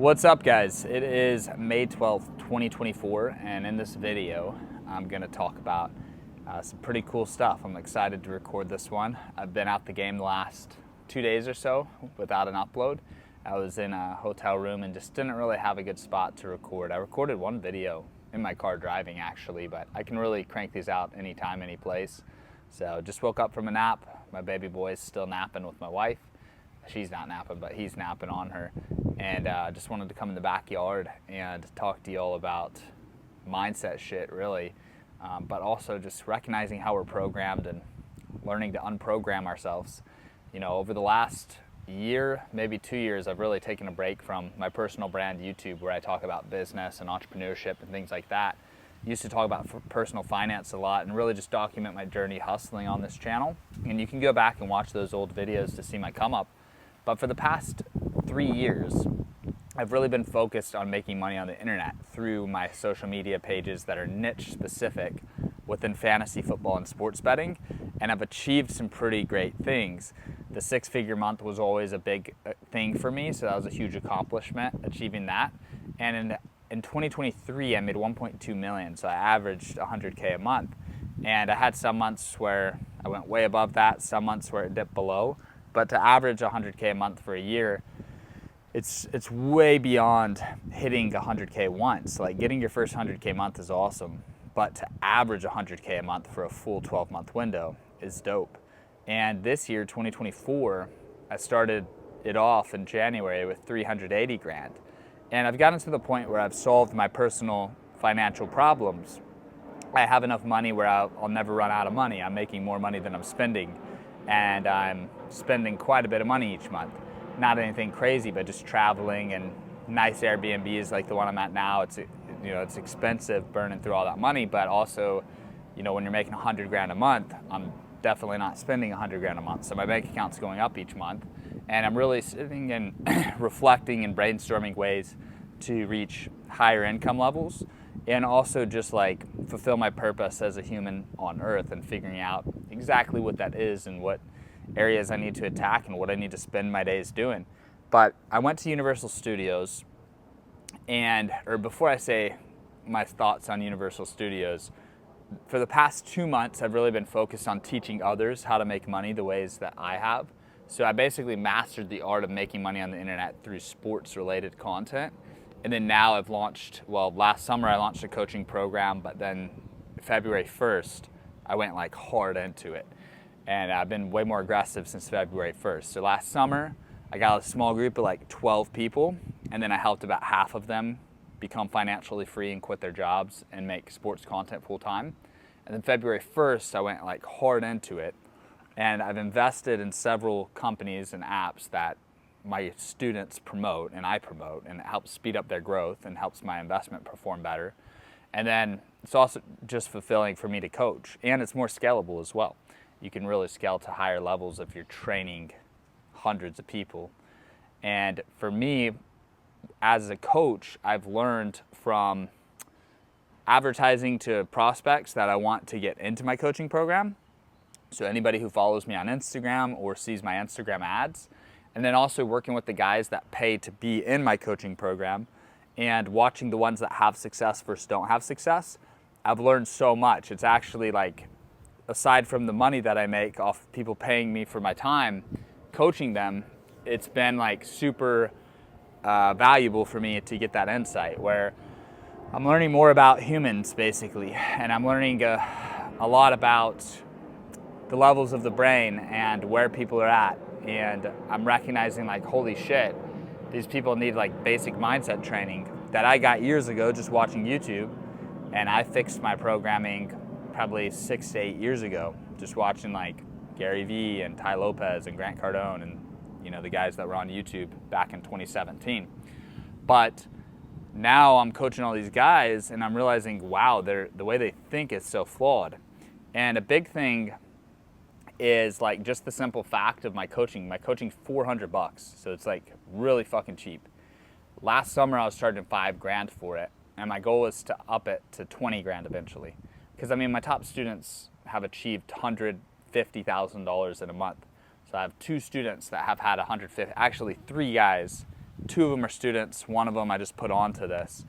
What's up, guys? It is May 12th, 2024, and in this video I'm going to talk about some pretty cool stuff. I'm excited to record this one. I've been out the game the last 2 days or so without an upload. I was in a hotel room and just didn't really have a good spot to record. I recorded one video in my car driving actually, but I can really crank these out anytime, any place. So just woke up from a nap. My baby boy is still napping with my wife. She's not napping, but he's napping on her. And just wanted to come in the backyard and talk to you all about mindset shit, really. But also just recognizing how we're programmed and learning to unprogram ourselves. You know, over the last year, maybe 2 years, I've really taken a break from my personal brand YouTube, where I talk about business and entrepreneurship and things like that. I used to talk about personal finance a lot and really just document my journey hustling on this channel. And you can go back and watch those old videos to see my come up. But for the past 3 years, I've really been focused on making money on the internet through my social media pages that are niche specific within fantasy football and sports betting, and I've achieved some pretty great things. The 6-figure month was always a big thing for me, so that was a huge accomplishment, achieving that. And in 2023, I made 1.2 million, so I averaged 100K a month. And I had some months where I went way above that, some months where it dipped below. But to average 100K a month for a year, it's way beyond hitting 100K once. Like, getting your first 100K month is awesome, but to average 100K a month for a full 12-month window is dope. And this year, 2024, I started it off in January with 380 grand. And I've gotten to the point where I've solved my personal financial problems. I have enough money where I'll never run out of money. I'm making more money than I'm spending. And I'm spending quite a bit of money each month. Not anything crazy, but just traveling and nice Airbnbs like the one I'm at now. It's expensive burning through all that money, but also, when you're making 100 grand a month, I'm definitely not spending 100 grand a month. So my bank account's going up each month, and I'm really sitting and reflecting and brainstorming ways to reach higher income levels, and also just like fulfill my purpose as a human on earth, and figuring out exactly what that is and what areas I need to attack and what I need to spend my days doing. But I went to Universal Studios, or before I say my thoughts on Universal Studios, for the past 2 months I've really been focused on teaching others how to make money the ways that I have. So I basically mastered the art of making money on the internet through sports related content. And then now I've launched, last summer I launched a coaching program, but then February 1st, I went like hard into it. And I've been way more aggressive since February 1st. So last summer, I got a small group of like 12 people, and then I helped about half of them become financially free and quit their jobs and make sports content full time. And then February 1st, I went like hard into it. And I've invested in several companies and apps that my students promote and I promote, and it helps speed up their growth and helps my investment perform better. And then it's also just fulfilling for me to coach, and it's more scalable as well. You can really scale to higher levels if you're training hundreds of people. And for me, as a coach, I've learned from advertising to prospects that I want to get into my coaching program. So anybody who follows me on Instagram or sees my Instagram ads, and then also working with the guys that pay to be in my coaching program and watching the ones that have success versus don't have success. I've learned so much. It's actually like, aside from the money that I make off people paying me for my time coaching them, it's been like super valuable for me to get that insight, where I'm learning more about humans basically, and I'm learning a lot about the levels of the brain and where people are at. And I'm recognizing like, holy shit, these people need like basic mindset training that I got years ago just watching YouTube. And I fixed my programming probably 6 to 8 years ago, just watching like Gary Vee and Ty Lopez and Grant Cardone and the guys that were on YouTube back in 2017. But now I'm coaching all these guys and I'm realizing, wow, the way they think is so flawed. And a big thing is like just the simple fact of my coaching $400, so it's like really fucking cheap. Last summer I was charging $5 grand for it, and my goal is to up it to 20 grand eventually, because my top students have achieved $150,000 in a month. So I have 2 students that have had 150, actually 3 guys 2 of them are students, 1 of them I just put onto this.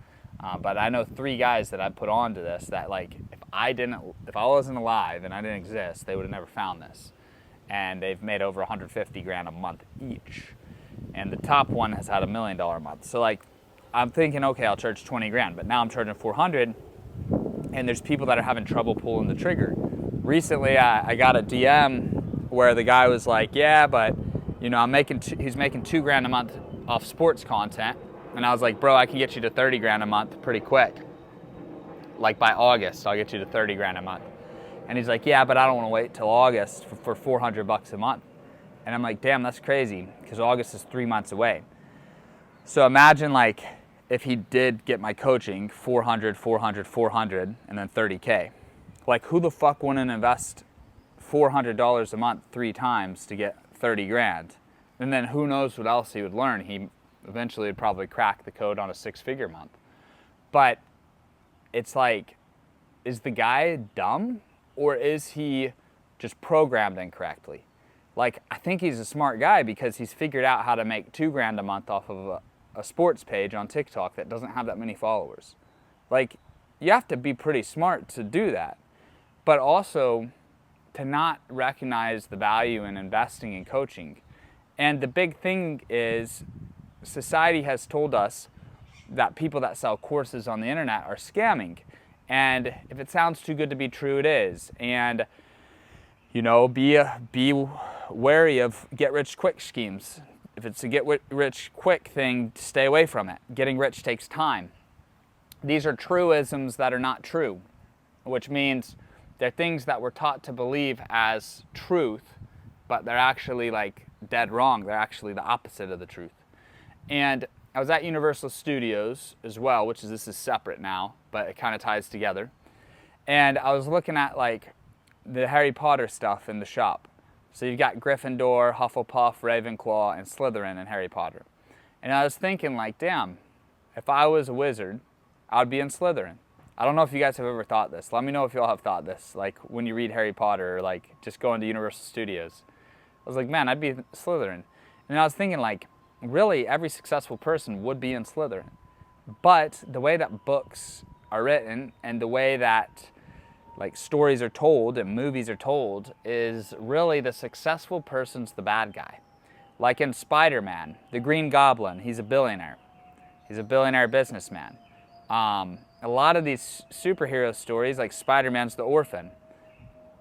But I know 3 guys that I put onto this that, like, if I wasn't alive and I didn't exist, they would have never found this. And they've made over 150 grand a month each. And the top one has had $1 million a month. So, like, I'm thinking, okay, I'll charge 20 grand, but now I'm charging 400, and there's people that are having trouble pulling the trigger. Recently, I got a DM where the guy was like, yeah, but, you know, he's making 2 grand a month off sports content. And I was like, bro, I can get you to 30 grand a month pretty quick. Like by August, I'll get you to 30 grand a month. And he's like, yeah, but I don't want to wait till August for 400 bucks a month. And I'm like, damn, that's crazy, because August is 3 months away. So imagine, like, if he did get my coaching, 400, 400, 400, and then 30K. Like, who the fuck wouldn't invest $400 a month 3 times to get 30 grand? And then who knows what else he would learn. He eventually would probably crack the code on a 6-figure month. But it's like, is the guy dumb, or is he just programmed incorrectly? Like, I think he's a smart guy because he's figured out how to make 2 grand a month off of a sports page on TikTok that doesn't have that many followers. Like, you have to be pretty smart to do that. But also to not recognize the value in investing in coaching. And the big thing is, society has told us that people that sell courses on the internet are scamming. And if it sounds too good to be true, it is. And, you know, be wary of get-rich-quick schemes. If it's a get-rich-quick thing, stay away from it. Getting rich takes time. These are truisms that are not true, which means they're things that we're taught to believe as truth, but they're actually, like, dead wrong. They're actually the opposite of the truth. And I was at Universal Studios as well, which this is separate now, but it kind of ties together. And I was looking at, like, the Harry Potter stuff in the shop. So you've got Gryffindor, Hufflepuff, Ravenclaw, and Slytherin in Harry Potter. And I was thinking, like, damn, if I was a wizard, I'd be in Slytherin. I don't know if you guys have ever thought this. Let me know if you all have thought this, like when you read Harry Potter or like just going to Universal Studios. I was like, man, I'd be Slytherin. And I was thinking, like, really every successful person would be in Slytherin. But the way that books are written and the way that, like, stories are told and movies are told is really the successful person's the bad guy. Like in Spider-Man, the Green Goblin, he's a billionaire. He's a billionaire businessman. A lot of these superhero stories, like Spider-Man's the orphan.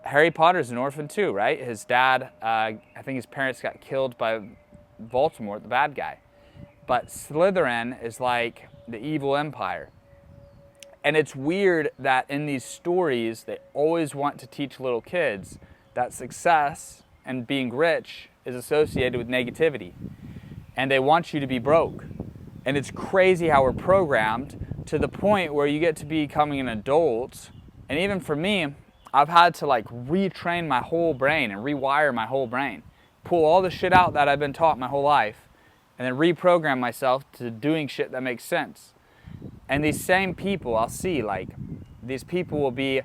Harry Potter's an orphan too, right? His dad, I think his parents got killed by Voldemort, the bad guy. But Slytherin is like the evil empire. And it's weird that in these stories, they always want to teach little kids that success and being rich is associated with negativity. And they want you to be broke. And it's crazy how we're programmed to the point where you get to becoming an adult. And even for me, I've had to, like, retrain my whole brain and rewire my whole brain. Pull all the shit out that I've been taught my whole life and then reprogram myself to doing shit that makes sense. And these same people, I'll see, like, these people will be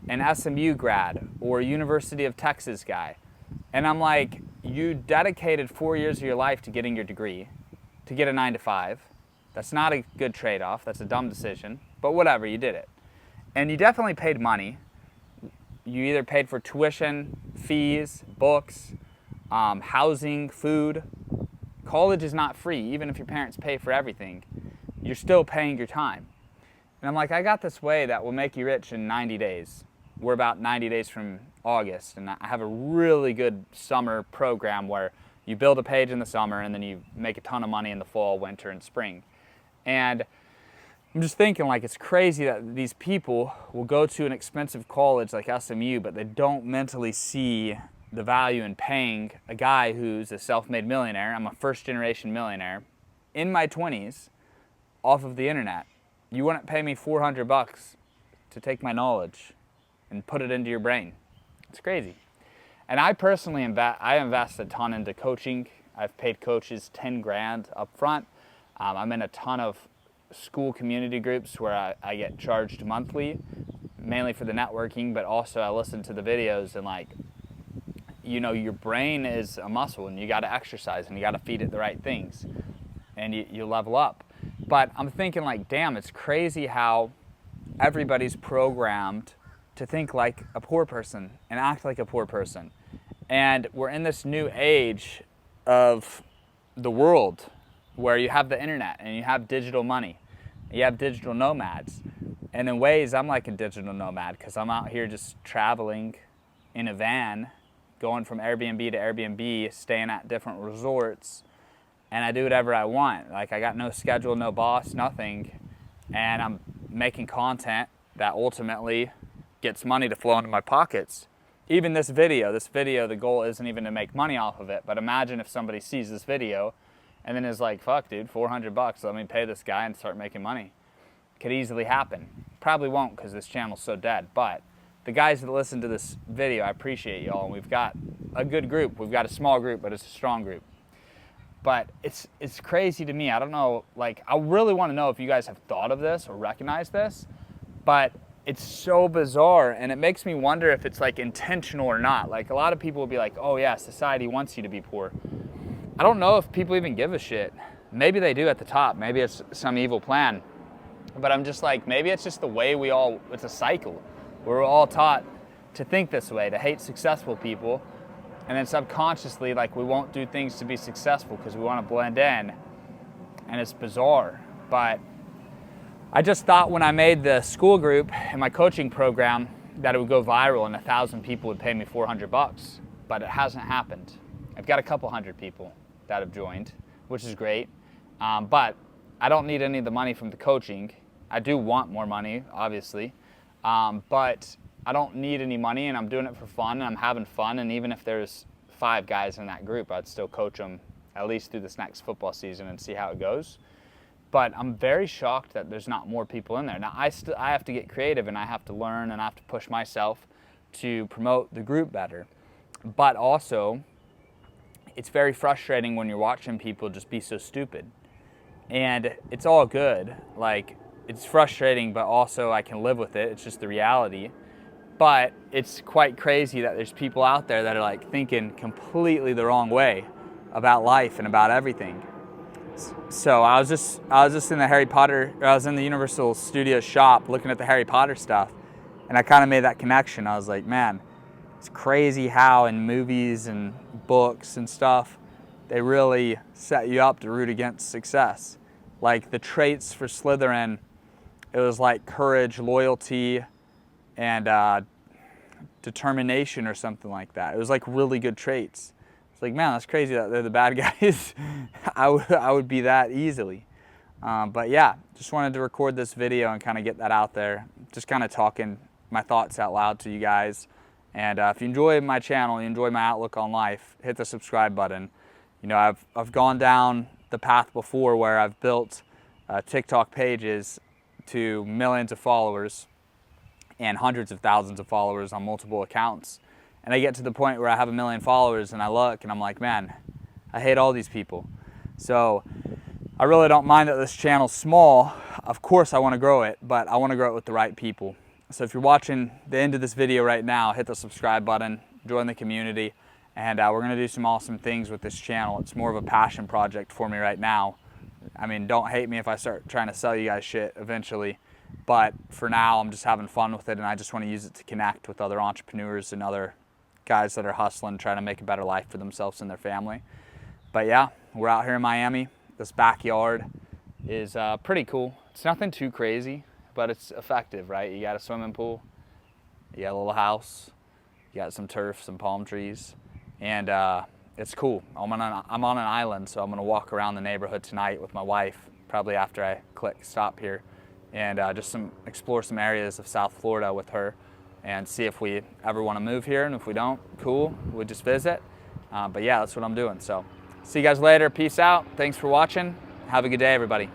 an SMU grad or a University of Texas guy. And I'm like, you dedicated 4 years of your life to getting your degree, to get a 9-to-5. That's not a good trade-off. That's a dumb decision. But whatever, you did it. And you definitely paid money. You either paid for tuition, fees, books, housing, food. College is not free. Even if your parents pay for everything, you're still paying your time. And I'm like, I got this way that will make you rich in 90 days. We're about 90 days from August, and I have a really good summer program where you build a page in the summer and then you make a ton of money in the fall, winter, and spring. And I'm just thinking, like, it's crazy that these people will go to an expensive college like SMU, but they don't mentally see the value in paying a guy who's a self-made millionaire. I'm a first-generation millionaire in my 20s off of the internet. You wouldn't pay me $400 to take my knowledge and put it into your brain. It's crazy. And I personally invest a ton into coaching. I've paid coaches 10 grand up front. I'm in a ton of school community groups where I get charged monthly, mainly for the networking, but also I listen to the videos. And, like, you know, your brain is a muscle and you got to exercise and you got to feed it the right things. and you level up. But I'm thinking like, damn, it's crazy how everybody's programmed to think like a poor person and act like a poor person. And we're in this new age of the world where you have the internet and you have digital money. You have digital nomads. And in ways, I'm like a digital nomad because I'm out here just traveling in a van, going from Airbnb to Airbnb, staying at different resorts, and I do whatever I want. Like, I got no schedule, no boss, nothing, and I'm making content that ultimately gets money to flow into my pockets. Even this video, the goal isn't even to make money off of it, but imagine if somebody sees this video and then is like, fuck dude, 400 bucks, let me pay this guy and start making money. Could easily happen. Probably won't because this channel's so dead, but the guys that listen to this video, I appreciate y'all, and we've got a good group. We've got a small group, but it's a strong group. But it's crazy to me. I don't know, like, I really want to know if you guys have thought of this or recognized this, but it's so bizarre, and it makes me wonder if it's like intentional or not. Like, a lot of people will be like, oh yeah, society wants you to be poor. I don't know if people even give a shit. Maybe they do at the top. Maybe it's some evil plan. But I'm just like, maybe it's just the way it's a cycle. We're all taught to think this way, to hate successful people. And then subconsciously, like, we won't do things to be successful because we want to blend in. And it's bizarre. But I just thought when I made the school group in my coaching program that it would go viral and 1,000 people would pay me 400 bucks. But it hasn't happened. I've got a couple hundred people that have joined, which is great. But I don't need any of the money from the coaching. I do want more money, obviously. But I don't need any money, and I'm doing it for fun, and I'm having fun. And even if there's 5 guys in that group, I'd still coach them at least through this next football season and see how it goes. But I'm very shocked that there's not more people in there. Now, I have to get creative, and I have to learn, and I have to push myself to promote the group better. But also, it's very frustrating when you're watching people just be so stupid. And it's all good. Like, it's frustrating, but also I can live with it. It's just the reality. But it's quite crazy that there's people out there that are like thinking completely the wrong way about life and about everything. So I was just in the Universal Studios shop looking at the Harry Potter stuff, and I kind of made that connection. I was like, man, it's crazy how in movies and books and stuff, they really set you up to root against success. Like the traits for Slytherin, it was like courage, loyalty, and determination or something like that. It was like really good traits. It's like, man, that's crazy that they're the bad guys. I would be that easily. But yeah, just wanted to record this video and kind of get that out there. Just kind of talking my thoughts out loud to you guys. And if you enjoy my channel, you enjoy my outlook on life, hit the subscribe button. You know, I've gone down the path before where I've built TikTok pages to millions of followers and hundreds of thousands of followers on multiple accounts. And I get to the point where I have 1 million followers and I look and I'm like, man, I hate all these people. So I really don't mind that this channel's small. Of course I want to grow it, but I want to grow it with the right people. So if you're watching the end of this video right now, hit the subscribe button, join the community, and we're going to do some awesome things with this channel. It's more of a passion project for me right now. I mean, don't hate me if I start trying to sell you guys shit eventually, but for now I'm just having fun with it, and I just want to use it to connect with other entrepreneurs and other guys that are hustling, trying to make a better life for themselves and their family. But yeah, we're out here in Miami. This backyard is pretty cool. It's nothing too crazy, but it's effective, right? You got a swimming pool, you got a little house, you got some turf, some palm trees, and it's cool. I'm on an island, so I'm gonna walk around the neighborhood tonight with my wife, probably after I click stop here, and just explore some areas of South Florida with her and see if we ever wanna move here, and if we don't, cool, we'll just visit. But yeah, that's what I'm doing. So see you guys later, peace out, thanks for watching, have a good day everybody.